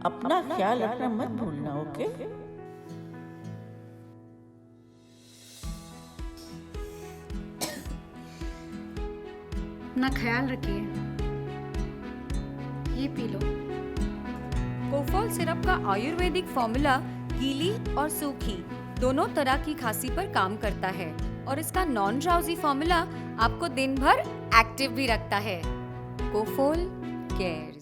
अपना ख्याल रखना मत भूलना, ओके? अपना ख्याल रखिए। ये पी लो। कोफॉल सिरप का आयुर्वेदिक फॉर्मूला गीली और सूखी दोनों तरह की खांसी पर काम करता है और इसका नॉन ड्राउजी फॉर्मूला आपको दिन भर एक्टिव भी रखता है। कोफॉल केयर।